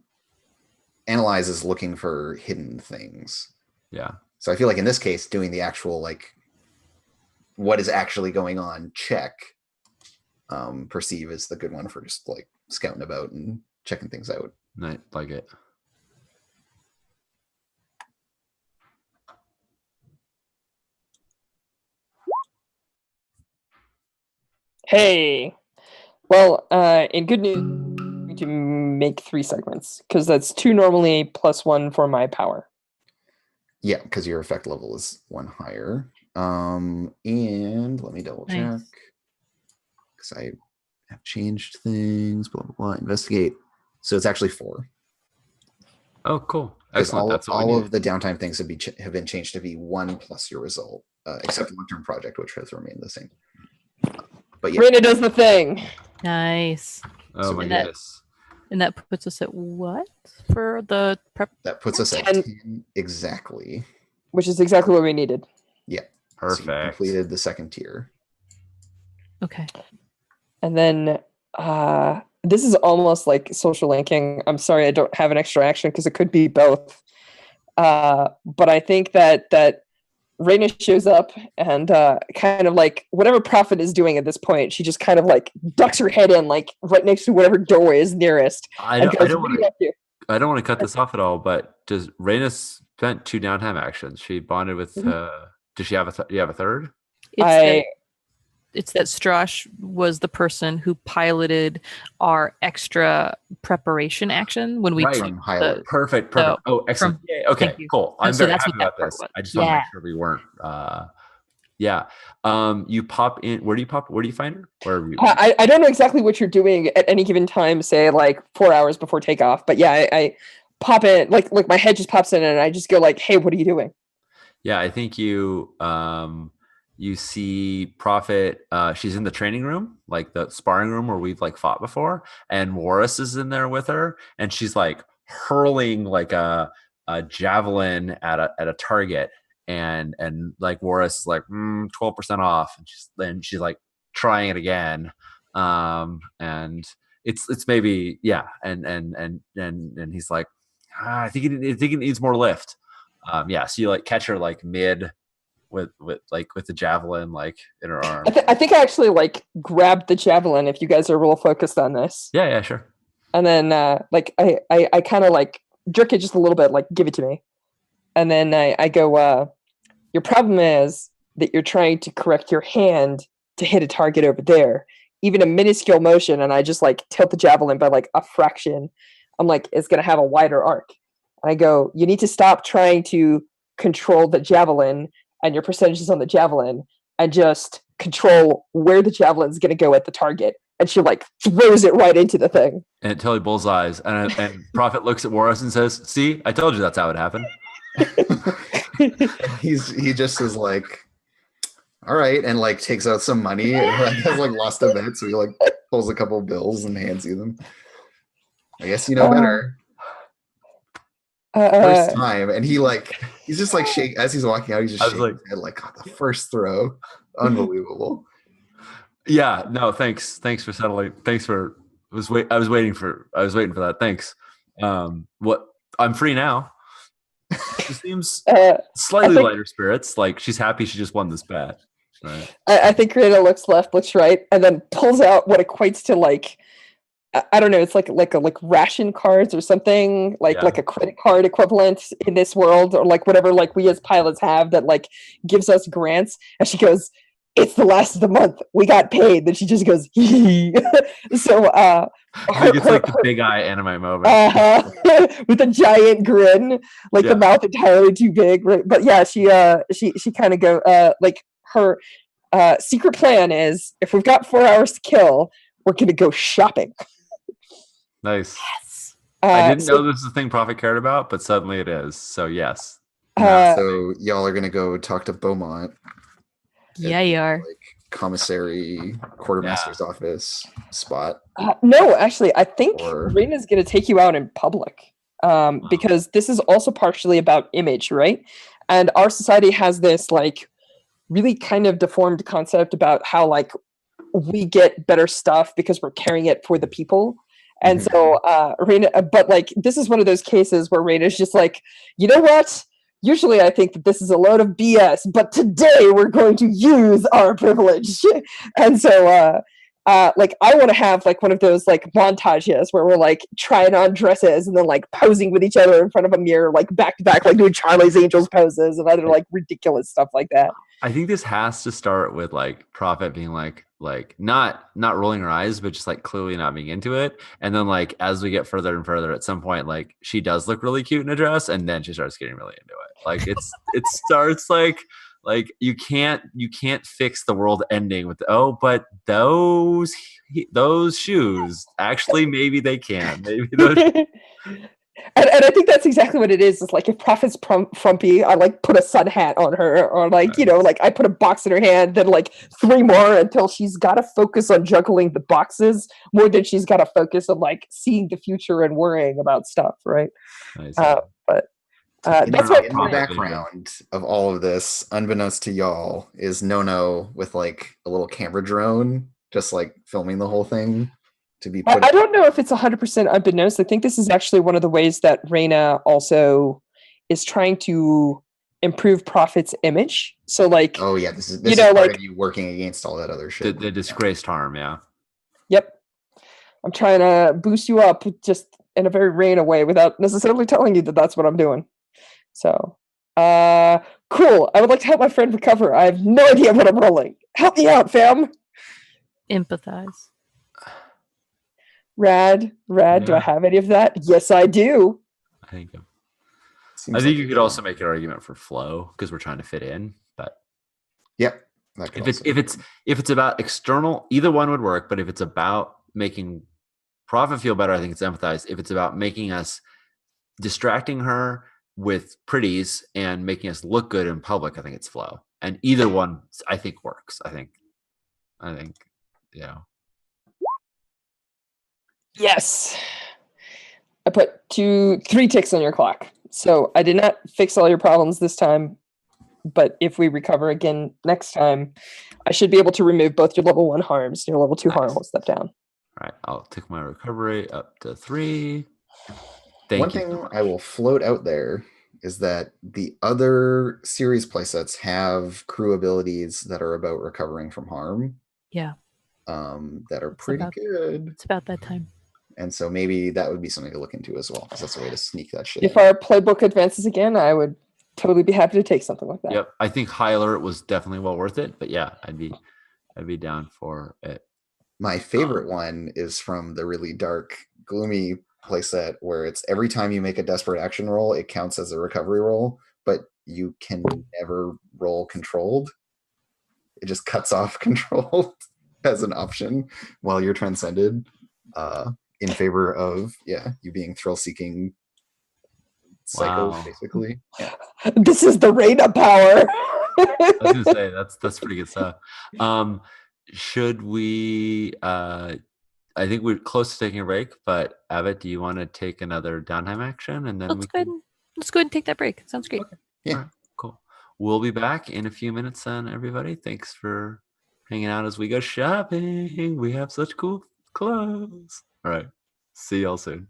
analyze is looking for hidden things. Yeah. So I feel like in this case, doing the actual what is actually going on check, perceive is the good one for just scouting about and checking things out. I like it. Hey, well, in good news, we need to make 3 segments because that's 2 normally +1 for my power. Yeah, because your effect level is 1 higher. And let me double check because I have changed things. Blah blah blah. Investigate. So it's actually 4. Oh, cool. Because Excellent. all of the downtime things have been changed to be 1 plus your result, except long-term project, which has remained the same. But yeah, Raina does the thing. Nice. Oh my goodness. And that puts us at what for the prep? That puts us at 10 exactly. Which is exactly what we needed. Yeah. Perfect. So you completed the 2nd tier. Okay. And then this is almost like social linking. I'm sorry I don't have an extra action because it could be both. But I think that Raina shows up and kind of whatever Prophet is doing at this point, she just kind of ducks her head in right next to whatever doorway is nearest. I don't want to cut this off at all, but does Raina spent 2 downtime actions? She bonded with does she have you have a third? It's that Strash was the person who piloted our extra preparation action when we took perfect. Oh, excellent. Okay, cool. I'm very happy about this. I just want to make sure we weren't. You pop in. Where do you find her? I don't know exactly what you're doing at any given time. Say 4 hours before takeoff. But yeah, I pop in. Like my head just pops in, and I just go "Hey, what are you doing?" Yeah, I think you see Prophet. She's in the training room, the sparring room where we've fought before, and Warris is in there with her, and she's hurling a javelin at a target, and Warris is 12% off, and she's trying it again, and it's maybe and he's like, I think it needs more lift. So you like catch her like mid with the javelin like in her arm. I think I actually like grabbed the javelin. If you guys are real focused on this, Yeah, sure. and then like I kind of like jerk it just a little bit, like give it to me, and then I go, your problem is that you're trying to correct your hand to hit a target over there, even a minuscule motion, and I just like tilt the javelin by like a fraction. I'm like, it's gonna have a wider arc. And I go, you need to stop trying to control the javelin and your percentages on the javelin and just control where the javelin is going to go at the target. And she like throws it right into the thing. And it totally bullseyes. And Prophet looks at Warus and says, see, I told you that's how it happened. He just is like, all right, and like takes out some money and like has like lost a bet, so he like pulls a couple bills and hands you them. I guess you know better. First time, and he's just like shake as he's walking out. He's just shaking his head like, God, the first throw, unbelievable. Yeah, no, thanks for settling. Thanks for I was waiting for that. Thanks. What I'm free now. She seems slightly lighter spirits. Like she's happy she just won this bet. Right. I think Rita looks left, looks right, and then pulls out what equates to like, I don't know, it's like ration cards or something, like a credit card equivalent in this world, or like whatever like we as pilots have that like gives us grants. And she goes, it's the last of the month, we got paid. Then she just goes, hee. So it's like the big eye anime moment. With a giant grin, like the mouth entirely too big, right? But yeah, she kind of go like her secret plan is, if we've got 4 hours to kill, we're gonna go shopping. Nice. Yes. I didn't know this is a thing Prophet cared about, but suddenly it is. So yes. So y'all are gonna go talk to Beaumont. Yeah, you are. Like commissary, quartermaster's office spot. No, actually, I think Reina's gonna take you out in public, because this is also partially about image, right? And our society has this like really kind of deformed concept about how like we get better stuff because we're carrying it for the people. And so Reina, but like this is one of those cases where Reina's just like, you know what? Usually I think that this is a load of BS, but today we're going to use our privilege. And so like I want to have like one of those like montages where we're like trying on dresses and then like posing with each other in front of a mirror, like back to back, like doing Charlie's Angels poses and other like ridiculous stuff like that. I think this has to start with like Prophet being like not rolling her eyes, but just like clearly not being into it. And then like as we get further and further, at some point, like she does look really cute in a dress, and then she starts getting really into it. Like it starts like you can't fix the world ending with but those shoes actually maybe they can. Maybe those And I think that's exactly what it is. It's like if Prophet's frumpy, I like put a sun hat on her, or like, you know, like I put a box in her hand, then like 3 more until she's got to focus on juggling the boxes more than she's got to focus on like seeing the future and worrying about stuff, right? Nice. But that's what in the background of all of this, unbeknownst to y'all, is Nono with like a little camera drone, just like filming the whole thing. To be I don't know if it's 100% unbeknownst. I think this is actually one of the ways that Reina also is trying to improve Prophet's image. So like, oh yeah, this is part like, of you working against all that other shit. The disgraced harm, yeah. Yep. I'm trying to boost you up just in a very Reina way without necessarily telling you that that's what I'm doing. So, cool. I would like to help my friend recover. I have no idea what I'm rolling. Help me out, fam. Empathize. Rad. Yeah. Do I have any of that? Yes, I do. I think you could also make an argument for flow because we're trying to fit in. But yep, if it's about external, either one would work. But if it's about making Prophet feel better, I think it's empathize. If it's about making us distracting her with pretties and making us look good in public, I think it's flow. And either one, I think, works. I think, yeah. Yes. I put 3 ticks on your clock. So I did not fix all your problems this time, but if we recover again next time, I should be able to remove both your level 1 harms and your level 2 harm will step down. All right, I'll take my recovery up to 3. Thank One you thing so much. I will float out there is that the other series playsets have crew abilities that are about recovering from harm. Yeah. That are pretty about- good. It's about that time. And so maybe that would be something to look into as well, because that's a way to sneak that shit. If in. our playbook advances again, I would totally be happy to take something like that. Yep, I think High Alert was definitely well worth it, but yeah, I'd be down for it. My favorite one is from the really dark, gloomy playset where it's every time you make a desperate action roll, it counts as a recovery roll, but you can never roll controlled. It just cuts off controlled as an option while you're transcended, in favor of you being thrill-seeking psycho, Wow. basically. Yeah. This is the Reina power. I was gonna say that's pretty good stuff. Should we? I think we're close to taking a break, but Abbott, do you want to take another downtime action and then Let's go ahead and take that break. Sounds great. Yeah. All right, cool. We'll be back in a few minutes then, everybody. Thanks for hanging out as we go shopping. We have such cool clothes. All right. See y'all soon.